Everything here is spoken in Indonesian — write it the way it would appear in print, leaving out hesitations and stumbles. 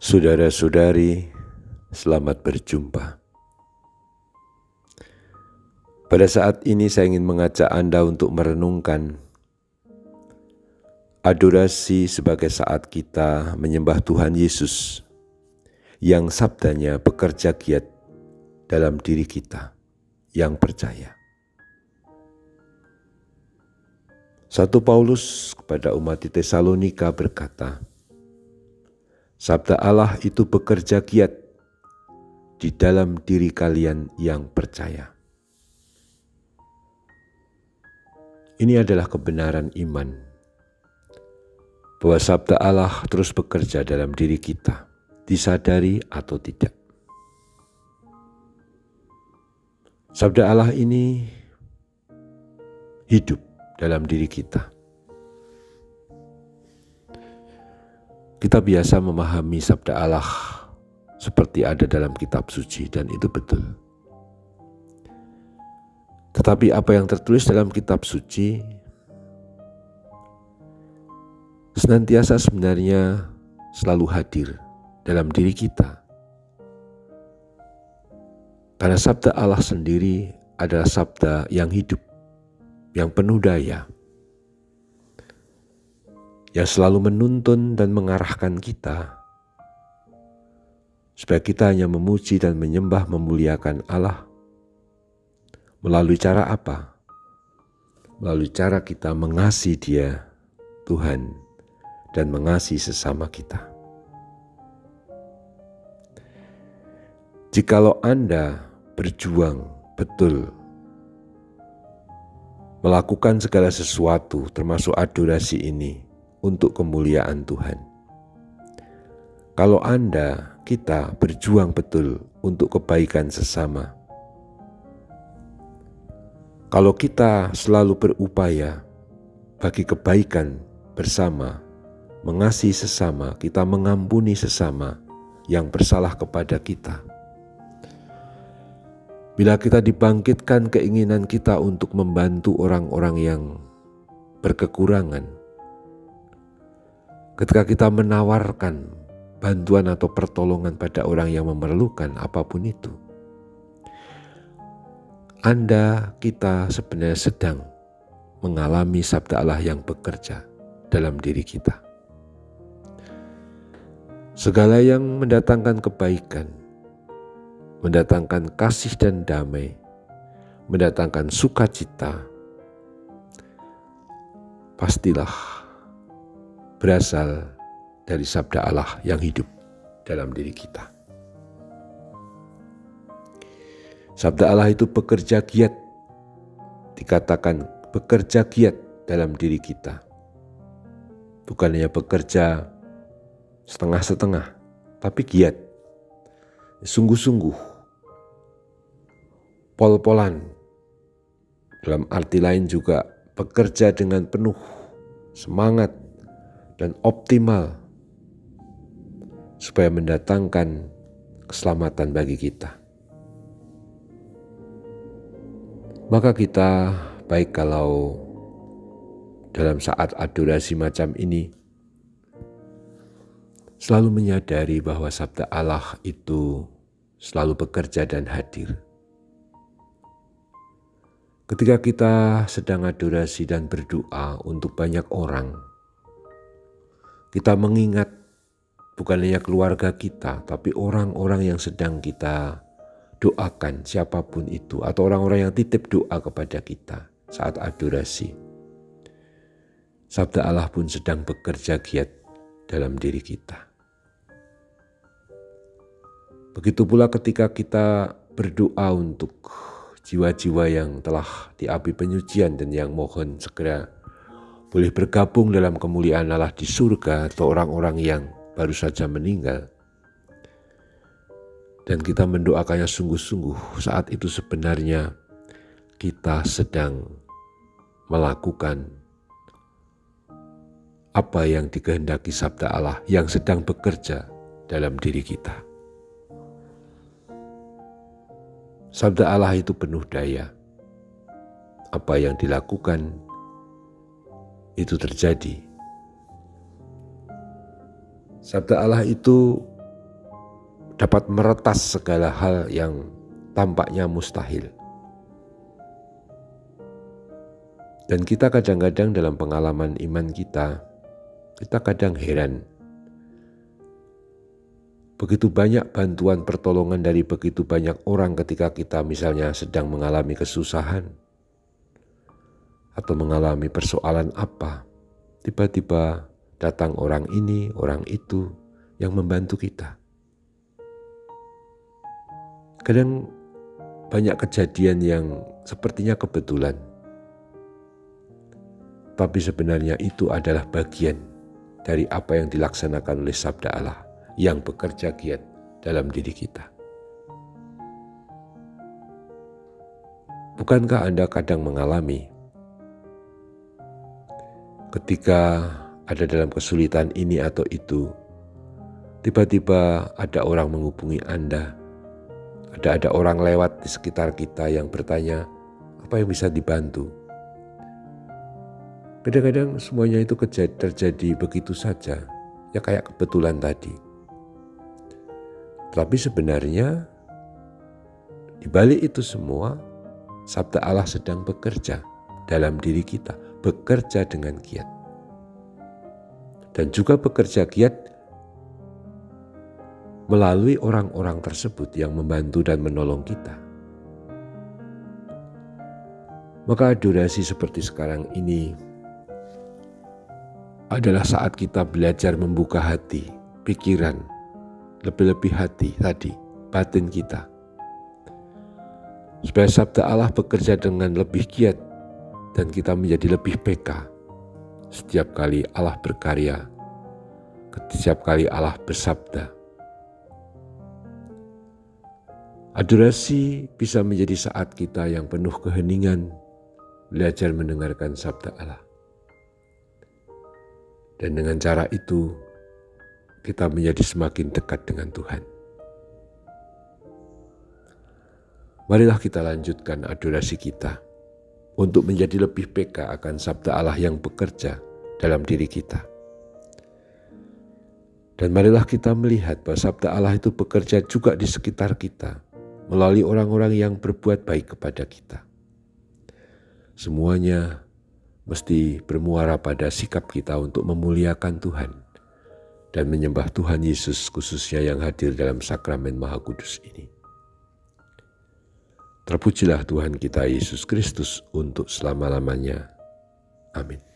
Saudara-saudari, selamat berjumpa. Pada saat ini saya ingin mengajak Anda untuk merenungkan adorasi sebagai saat kita menyembah Tuhan Yesus yang sabdanya bekerja giat dalam diri kita yang percaya. 1 Paulus kepada umat di Tesalonika berkata, sabda Allah itu bekerja giat di dalam diri kalian yang percaya. Ini adalah kebenaran iman, bahwa sabda Allah terus bekerja dalam diri kita, disadari atau tidak. Sabda Allah ini hidup dalam diri kita. Kita biasa memahami sabda Allah seperti ada dalam kitab suci, dan itu betul. Tetapi apa yang tertulis dalam kitab suci senantiasa sebenarnya selalu hadir dalam diri kita. Karena sabda Allah sendiri adalah sabda yang hidup, yang penuh daya, yang selalu menuntun dan mengarahkan kita supaya kita hanya memuji dan menyembah memuliakan Allah. Melalui cara apa? Melalui cara kita mengasihi Dia, Tuhan, dan mengasihi sesama kita. Jikalau Anda berjuang betul melakukan segala sesuatu termasuk adorasi ini untuk kemuliaan Tuhan. Kalau kita berjuang betul untuk kebaikan sesama. Kalau kita selalu berupaya bagi kebaikan bersama, mengasihi sesama, kita mengampuni sesama yang bersalah kepada kita. Bila kita dibangkitkan keinginan kita untuk membantu orang-orang yang berkekurangan, ketika kita menawarkan bantuan atau pertolongan pada orang yang memerlukan apapun itu, kita sebenarnya sedang mengalami sabda Allah yang bekerja dalam diri kita. Segala yang mendatangkan kebaikan, mendatangkan kasih dan damai, mendatangkan sukacita, pastilah berasal dari sabda Allah yang hidup dalam diri kita. Sabda Allah itu bekerja giat, dikatakan bekerja giat dalam diri kita. Bukan hanya bekerja setengah-setengah, tapi giat, sungguh-sungguh, pol-polan. Dalam arti lain juga bekerja dengan penuh semangat dan optimal supaya mendatangkan keselamatan bagi kita. Maka kita baik kalau dalam saat adorasi macam ini selalu menyadari bahwa sabda Allah itu selalu bekerja dan hadir. Ketika kita sedang adorasi dan berdoa untuk banyak orang, kita mengingat bukan hanya keluarga kita, tapi orang-orang yang sedang kita doakan, siapapun itu, atau orang-orang yang titip doa kepada kita saat adorasi. Sabda Allah pun sedang bekerja giat dalam diri kita. Begitu pula ketika kita berdoa untuk jiwa-jiwa yang telah diapi penyucian dan yang mohon segera boleh bergabung dalam kemuliaan Allah di surga, atau orang-orang yang baru saja meninggal. Dan kita mendoakannya sungguh-sungguh, saat itu sebenarnya kita sedang melakukan apa yang dikehendaki sabda Allah yang sedang bekerja dalam diri kita. Sabda Allah itu penuh daya. Apa yang dilakukan itu terjadi. Sabda Allah itu dapat meretas segala hal yang tampaknya mustahil. Dan kita kadang-kadang dalam pengalaman iman kita kadang heran. Begitu banyak bantuan pertolongan dari begitu banyak orang ketika kita misalnya sedang mengalami kesusahan atau mengalami persoalan apa. Tiba-tiba datang orang ini, orang itu yang membantu kita. Kadang banyak kejadian yang sepertinya kebetulan. Tapi sebenarnya itu adalah bagian dari apa yang dilaksanakan oleh sabda Allah yang bekerja giat dalam diri kita. Bukankah Anda kadang mengalami ketika ada dalam kesulitan ini atau itu, tiba-tiba ada orang menghubungi Anda, ada orang lewat di sekitar kita yang bertanya, apa yang bisa dibantu? Kadang-kadang semuanya itu terjadi begitu saja, ya kayak kebetulan tadi. Tapi sebenarnya di balik itu semua, sabda Allah sedang bekerja dalam diri kita, bekerja dengan giat. Dan juga bekerja giat melalui orang-orang tersebut yang membantu dan menolong kita. Maka durasi seperti sekarang ini adalah saat kita belajar membuka hati, pikiran, lebih-lebih hati tadi, batin kita. Supaya sabda Allah bekerja dengan lebih giat dan kita menjadi lebih peka. Setiap kali Allah berkarya, setiap kali Allah bersabda. Adorasi bisa menjadi saat kita yang penuh keheningan, belajar mendengarkan sabda Allah. Dan dengan cara itu, kita menjadi semakin dekat dengan Tuhan. Marilah kita lanjutkan adorasi kita untuk menjadi lebih peka akan sabda Allah yang bekerja dalam diri kita. Dan marilah kita melihat bahwa sabda Allah itu bekerja juga di sekitar kita, melalui orang-orang yang berbuat baik kepada kita. Semuanya mesti bermuara pada sikap kita untuk memuliakan Tuhan dan menyembah Tuhan Yesus khususnya yang hadir dalam sakramen Maha Kudus ini. Terpujilah Tuhan kita Yesus Kristus untuk selama-lamanya. Amin.